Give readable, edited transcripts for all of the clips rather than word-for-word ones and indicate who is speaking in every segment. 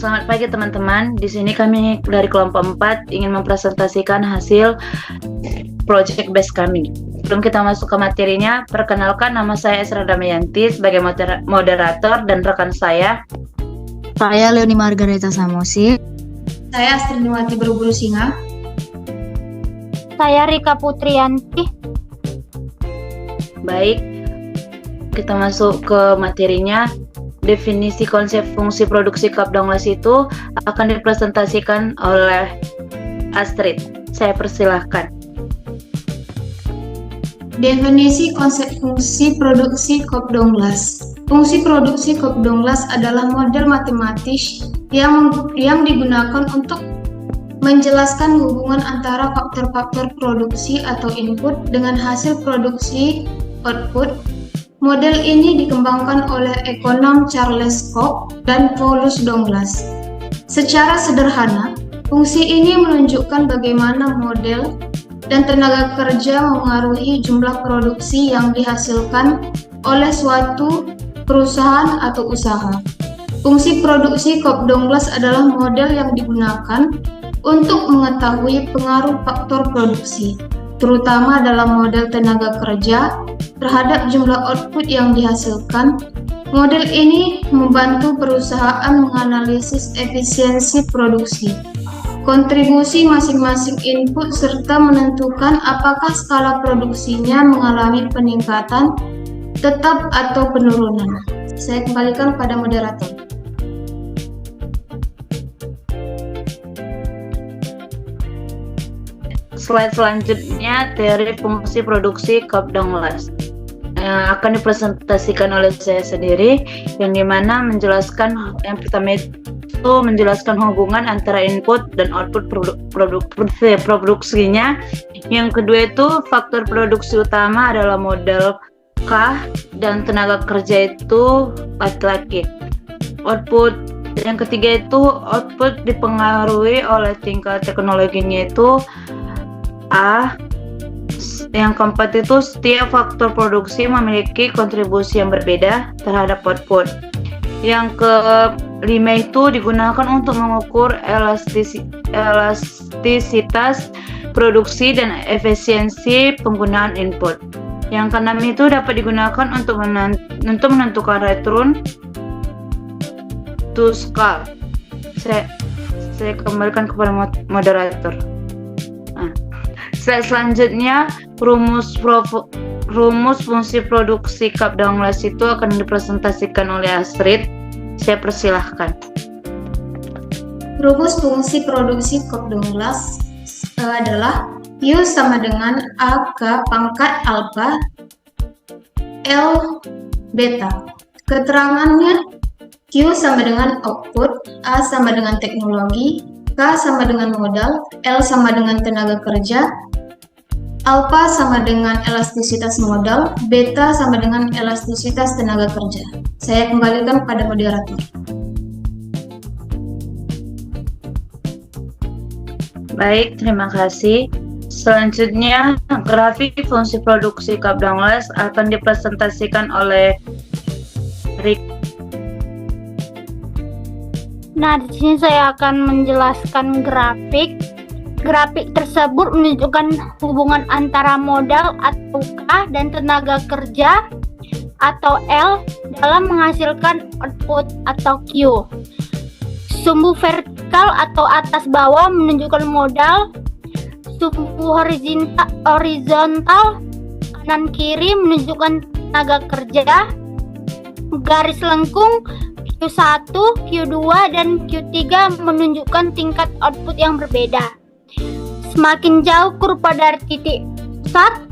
Speaker 1: Selamat pagi teman-teman. Di sini kami dari kelompok 4 ingin mempresentasikan hasil project base kami. Sebelum kita masuk ke materinya, perkenalkan nama saya Esra Damayanti sebagai moderator dan rekan saya.
Speaker 2: Saya Leoni Margareta Samosi.
Speaker 3: Saya Astrinuwati Berbulu Singa.
Speaker 4: Saya Rika Putriyanti.
Speaker 1: Baik, kita masuk ke materinya. Definisi konsep fungsi produksi cup Douglas itu akan dipresentasikan oleh Astrid. Saya persilahkan.
Speaker 3: Definisi konsep fungsi produksi cup Douglas. Fungsi produksi cup Douglas adalah model matematis yang digunakan untuk menjelaskan hubungan antara faktor-faktor produksi atau input dengan hasil produksi output. Model ini dikembangkan oleh ekonom Charles Koch dan Paulus Douglas. Secara sederhana, fungsi ini menunjukkan bagaimana model dan tenaga kerja mengaruhi jumlah produksi yang dihasilkan oleh suatu perusahaan atau usaha. Fungsi produksi Cobb Douglas adalah model yang digunakan untuk mengetahui pengaruh faktor produksi, terutama dalam model tenaga kerja terhadap jumlah output yang dihasilkan. Model ini membantu perusahaan menganalisis efisiensi produksi, kontribusi masing-masing input, serta menentukan apakah skala produksinya mengalami peningkatan tetap atau penurunan. Saya kembalikan kepada moderator.
Speaker 1: Slide selanjutnya, teori fungsi produksi Cobb Douglas akan dipresentasikan oleh saya sendiri, yang dimana yang pertama itu menjelaskan hubungan antara input dan output produksinya. Yang kedua itu faktor produksi utama adalah model K dan tenaga kerja itu laki-laki. Yang ketiga itu output dipengaruhi oleh tingkat teknologinya itu A. Yang keempat itu setiap faktor produksi memiliki kontribusi yang berbeda terhadap output. Yang kelima itu digunakan untuk mengukur elastisitas produksi dan efisiensi penggunaan input. Yang keenam itu dapat digunakan untuk menentukan return to scale. Saya kembalikan kepada moderator. Selanjutnya, rumus fungsi produksi Cobb Douglas itu akan dipresentasikan oleh Astrid. Saya persilahkan.
Speaker 3: Rumus fungsi produksi Cobb Douglas adalah U sama dengan AK pangkat alpha L beta. Keterangannya, Q sama dengan output, A sama dengan teknologi, K sama dengan modal, L sama dengan tenaga kerja, alpha sama dengan elastisitas modal, beta sama dengan elastisitas tenaga kerja. Saya kembalikan pada moderator.
Speaker 1: Baik, terima kasih. Selanjutnya, grafik fungsi produksi Cobb Douglas akan dipresentasikan oleh Rick.
Speaker 4: Nah, di sini saya akan menjelaskan grafik. Grafik tersebut menunjukkan hubungan antara modal atau K dan tenaga kerja atau L dalam menghasilkan output atau Q. Sumbu vertikal atau atas bawah menunjukkan modal, sumbu horizontal kanan kiri menunjukkan tenaga kerja, garis lengkung Q1, Q2, dan Q3 menunjukkan tingkat output yang berbeda. Semakin jauh kurva dari titik pusat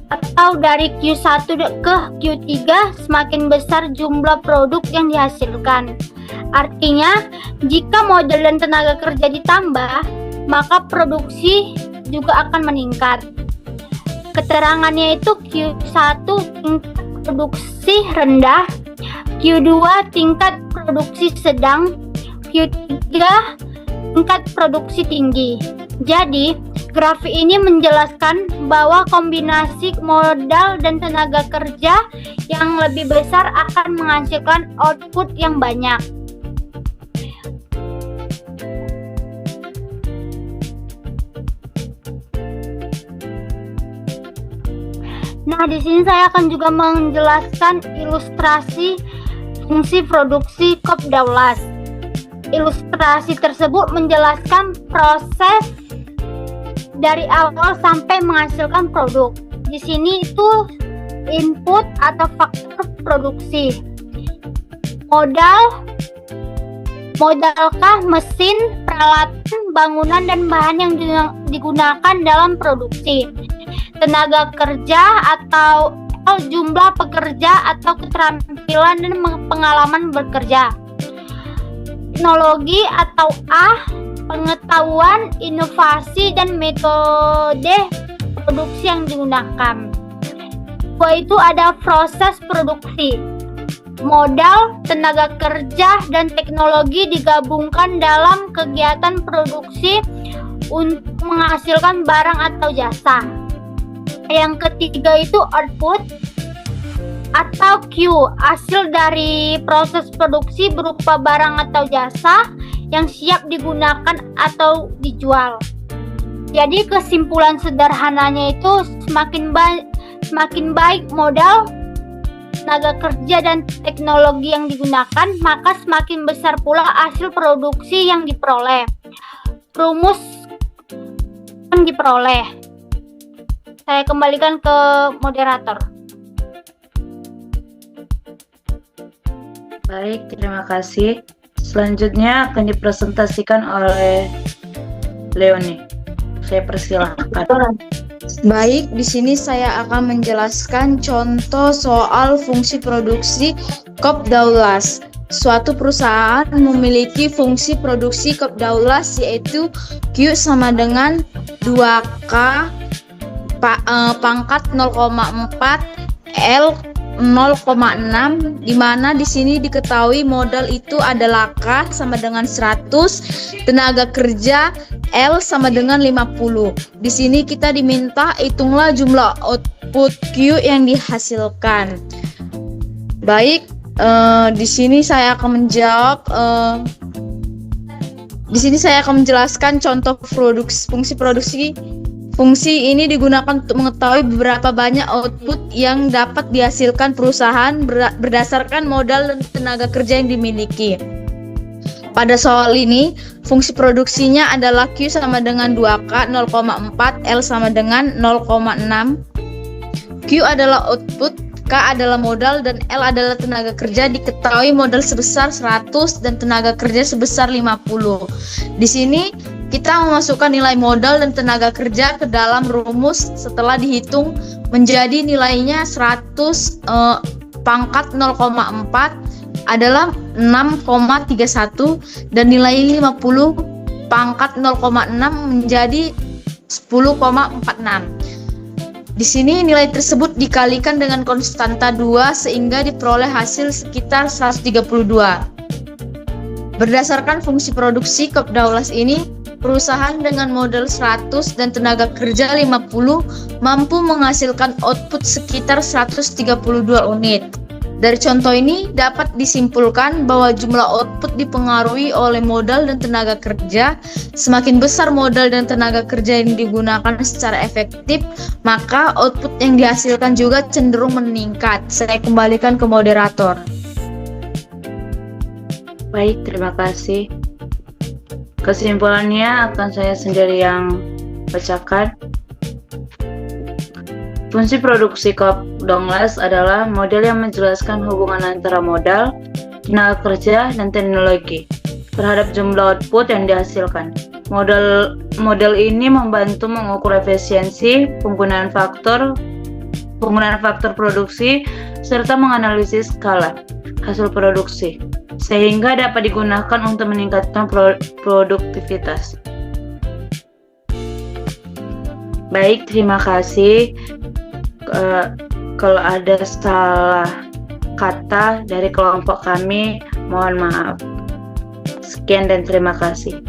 Speaker 4: atau dari Q1 ke Q3, semakin besar jumlah produk yang dihasilkan. Artinya, jika modal dan tenaga kerja ditambah, maka produksi juga akan meningkat. Keterangannya itu Q1 tingkat produksi rendah, Q2 tingkat produksi sedang, Q3 tingkat produksi tinggi. Jadi, grafik ini menjelaskan bahwa kombinasi modal dan tenaga kerja yang lebih besar akan menghasilkan output yang banyak. Nah, di sini saya akan juga menjelaskan ilustrasi fungsi produksi Kopdaulas. Ilustrasi tersebut menjelaskan proses dari awal sampai menghasilkan produk. Di sini itu input atau faktor produksi. Modalkah mesin, peralatan, bangunan, dan bahan yang digunakan dalam produksi. Tenaga kerja atau jumlah pekerja atau keterampilan dan pengalaman bekerja. Teknologi atau pengetahuan, inovasi, dan metode produksi yang digunakan. Itu ada proses produksi. Modal, tenaga kerja, dan teknologi digabungkan dalam kegiatan produksi untuk menghasilkan barang atau jasa. Yang ketiga itu output atau Q, hasil dari proses produksi berupa barang atau jasa yang siap digunakan atau dijual. Jadi kesimpulan sederhananya itu semakin baik modal, tenaga kerja, dan teknologi yang digunakan, maka semakin besar pula hasil produksi yang diperoleh. Rumus yang diperoleh. Saya kembalikan ke moderator.
Speaker 1: Baik, terima kasih. Selanjutnya akan dipresentasikan oleh Leonie. Saya persilahkan.
Speaker 2: Baik, di sini saya akan menjelaskan contoh soal fungsi produksi Kopdaulas. Suatu perusahaan memiliki fungsi produksi Kopdaulas yaitu Q sama dengan 2K pangkat 0,4 L 0,6, di mana di sini diketahui modal itu adalah K sama dengan 100, tenaga kerja L sama dengan 50. Di sini kita diminta hitunglah jumlah output Q yang dihasilkan. Baik, di sini saya akan menjawab. Di sini saya akan menjelaskan contoh fungsi produksi. Fungsi ini digunakan untuk mengetahui beberapa banyak output yang dapat dihasilkan perusahaan berdasarkan modal dan tenaga kerja yang dimiliki. Pada soal ini, fungsi produksinya adalah Q sama dengan 2K 0,4, L sama dengan 0,6. Q adalah output, K adalah modal, dan L adalah tenaga kerja. Diketahui modal sebesar 100 dan tenaga kerja sebesar 50. Di sini kita memasukkan nilai modal dan tenaga kerja ke dalam rumus. Setelah dihitung menjadi nilainya 100 pangkat 0,4 adalah 6,31 dan nilai 50 pangkat 0,6 menjadi 10,46. Di sini nilai tersebut dikalikan dengan konstanta 2 sehingga diperoleh hasil sekitar 132. Berdasarkan fungsi produksi Kopdaulas ini, perusahaan dengan modal 100 dan tenaga kerja 50 mampu menghasilkan output sekitar 132 unit. Dari contoh ini dapat disimpulkan bahwa jumlah output dipengaruhi oleh modal dan tenaga kerja. Semakin besar modal dan tenaga kerja yang digunakan secara efektif, maka output yang dihasilkan juga cenderung meningkat. Saya kembalikan ke moderator.
Speaker 1: Baik, terima kasih. Kesimpulannya akan saya sendiri yang bacakan. Fungsi produksi Kopdaulas adalah model yang menjelaskan hubungan antara modal, tenaga kerja, dan teknologi terhadap jumlah output yang dihasilkan. Model ini membantu mengukur efisiensi, penggunaan faktor produksi, serta menganalisis skala hasil produksi, sehingga dapat digunakan untuk meningkatkan produktivitas. Baik, terima kasih. Kalau ada salah kata dari kelompok kami, mohon maaf. Sekian dan terima kasih.